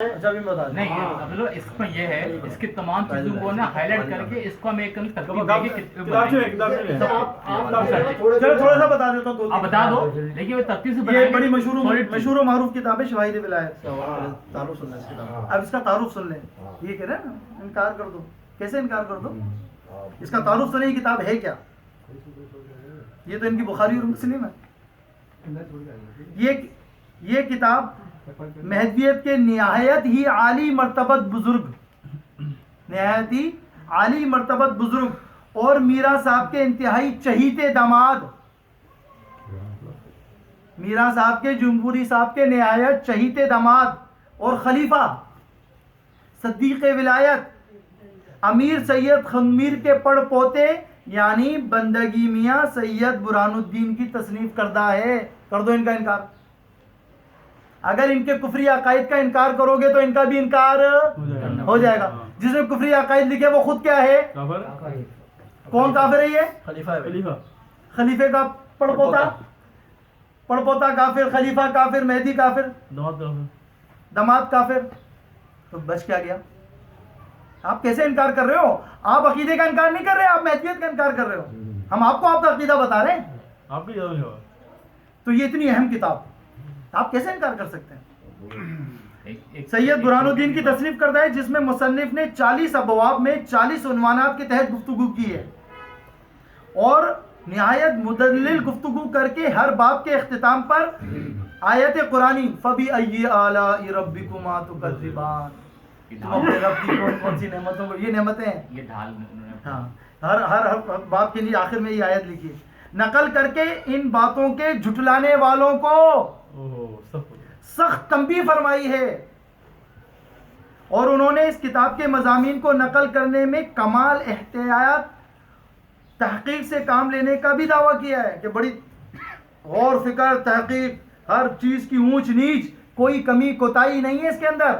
اچھا بھی بتا نہیں مطلب اس میں یہ ہے اس کی تمام چیزوں کو نا ہائی لائٹ کر کے اس کو ہم ایک چلو تھوڑا سا بتا دیتا ہوں. آپ بتا دو لیکن وہ ترتیب سے یہ بڑی مشہور و معروف کتاب ہے شواہد ولایت. تعارف سن لیں اس کتاب. اب اس کا تعارف سن لیں. یہ کہہ رہے ہیں نا انکار کر دو. کیسے انکار کر دو؟ اس کا تعارف سنیں. یہ کتاب ہے کیا؟ یہ تو ان کی بخاری اور مسلم ہے. یہ کتاب مہدویت کے نہایت ہی عالی مرتبت بزرگ اور میرا صاحب کے انتہائی چہیتے داماد، میرا صاحب کے جمہوری صاحب کے نہایت چہیتے داماد اور خلیفہ صدیق ولایت امیر سید خنمیر کے پڑ پوتے یعنی بندگی میاں سید برہان الدین کی تصنیف کردہ ہے. کر دو ان کا انکار. اگر ان کے کفری عقائد کا انکار کرو گے تو ان کا بھی انکار ہو جائے گا. جس نے کفری عقائد لکھے وہ خود کیا ہے؟ کون کافر ہے؟ یہ خلیفے کا پڑ پوتا کافر، خلیفہ کافر، مہدی کافر، داماد کافر. تو بچ کیا گیا؟ آپ کیسے انکار کر رہے ہو؟ آپ عقیدے کا انکار نہیں کر رہے، آپ مہدیت کا انکار کر رہے ہو. ہم آپ کو آپ کا عقیدہ بتا رہے ہیں. تو یہ اتنی اہم کتاب آپ کیسے انکار کر سکتے ہیں؟ سید برہان الدین کی تصنیف کردہ ہے جس میں مصنف نے 40 ابواب میں 40 عنوانات کے تحت گفتگو کی ہے اور نہایت مدلل گفتگو کر کے ہر باب کے اختتام پر آیت قرآنی فَبِأَيِّ آلَاءِ رَبِّكُمَا تُكَذِّبَانِ، تم اپنے رب کی کون سی نعمتوں کو، یہ نعمتیں ہیں، یہ ڈھال. ہاں ہر باب کے لیے آخر میں یہ آیت لکھی ہے. نقل کر کے ان باتوں کے جھٹلانے والوں کو سخت تنبیہ فرمائی ہے اور انہوں نے اس کتاب کے مضامین کو نقل کرنے میں کمال احتیاط تحقیق سے کام لینے کا بھی دعویٰ کیا ہے کہ بڑی غور فکر تحقیق، ہر چیز کی اونچ نیچ، کوئی کمی کوتاہی نہیں ہے اس کے اندر.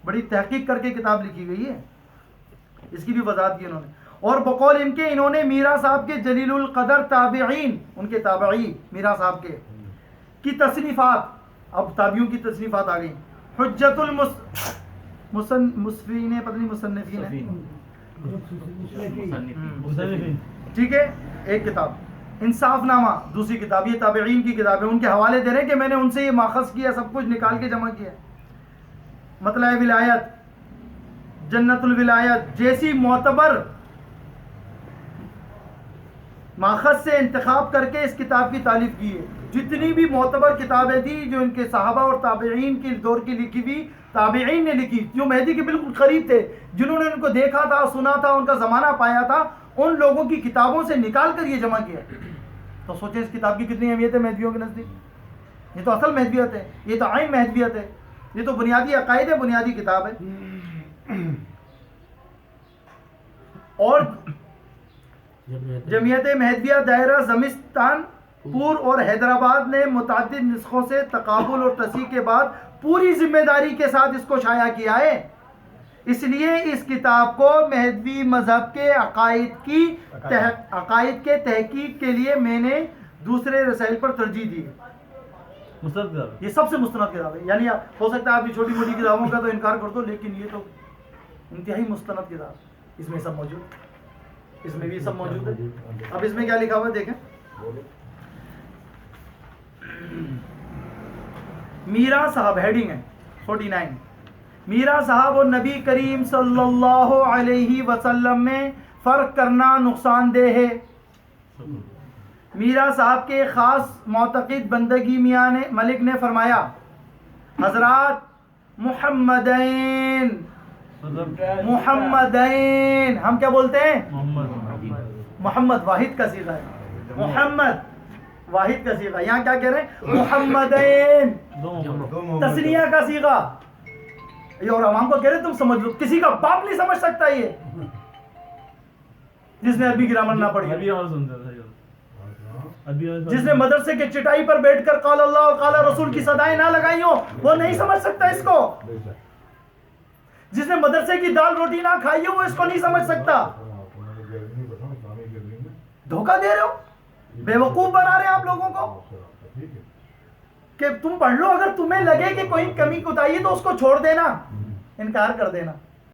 بڑی تحقیق کر کے کتاب لکھی گئی ہے. اس کی بھی وضاحت کی انہوں نے. اور بقول ان کے انہوں نے میرا صاحب کے جلیل القدر تابعین، ان کے تابعی میرا صاحب کے کی تصنیفات، اب تابعیوں کی تصنیفات آ گئی. حجت مصنفین، پتہ نہیں مصنفین ہے، ٹھیک ہے. ایک کتاب انصاف نامہ، دوسری کتاب یہ تابعین کی کتاب ہے. ان کے حوالے دے رہے ہیں کہ میں نے ان سے یہ ماخذ کیا، سب کچھ نکال کے جمع کیا. مطلع ولایت، جنت الولایت جیسی معتبر ماخذ سے انتخاب کر کے اس کتاب کی تالیف کی ہے. جتنی بھی معتبر کتابیں تھیں جو ان کے صحابہ اور تابعین کے دور کی لکھی ہوئی، تابعین نے لکھی، جو مہدی کے بالکل قریب تھے، جنہوں نے ان کو دیکھا تھا، سنا تھا، ان کا زمانہ پایا تھا، ان لوگوں کی کتابوں سے نکال کر یہ جمع کیا. تو سوچیں اس کتاب کی کتنی اہمیت ہے مہدیوں کے نزدیک. یہ تو اصل مہدویت ہے، یہ تو عین مہدویت ہے، یہ تو بنیادی عقائد ہے، بنیادی کتاب ہے. اور جمعیت مہدویہ دائرہ زمستان پور اور حیدرآباد نے متعدد نسخوں سے تقابل اور تصحیح کے بعد پوری ذمہ داری کے ساتھ اس کو شائع کیا ہے. اس لیے اس کتاب کو مہدوی مذہب کے عقائد کے تحقیق کے لیے میں نے دوسرے رسائل پر ترجیح دی. یہ سب سے مستند کتاب ہے. یعنی ہو سکتا ہے آپ کی چھوٹی موٹی کتابوں کا تو انکار کر دو، لیکن یہ تو انتہائی مستند کتاب. اس میں سب موجود، اس میں بھی سب موجود ہے. اب اس میں کیا لکھا ہوا ہے دیکھیں. میرا صاحب، ہیڈنگ ہے 49، میرا صاحب اور نبی کریم صلی اللہ علیہ وسلم میں فرق کرنا نقصان دہ ہے. میرا صاحب کے خاص معتقد بندگی میاں ملک نے فرمایا، حضرات محمدین، ہم کیا بولتے ہیں؟ محمد واحد کا صیغہ ہے، محمد واحد کا صیغہ. یہاں کیا کہہ رہے ہیں؟ محمدین، تثنیہ کا صیغہ. یہ اور عوام کو کہہ رہے تم سمجھ لو، کسی کا باپ نہیں سمجھ سکتا یہ، جس نے عربی گرامر نہ پڑھی، جس نے مدرسے کے چٹائی پر بیٹھ کر قال اللہ اور قال رسول کی صدائیں نہ لگائی ہو، وہ نہیں سمجھ سکتا اس کو. جس نے مدرسے کی دال روٹی نہ کھائی ہو وہ اس کو نہیں سمجھ سکتا. دھوکہ دے رہے ہو، بے وقوف بنا رہے ہیں آپ لوگوں کو. کہ تم پڑھ لو, اگر تمہیں لگے کہ کوئی کمی کوتاہی ہے تو اس کو چھوڑ دینا, انکار کر دینا.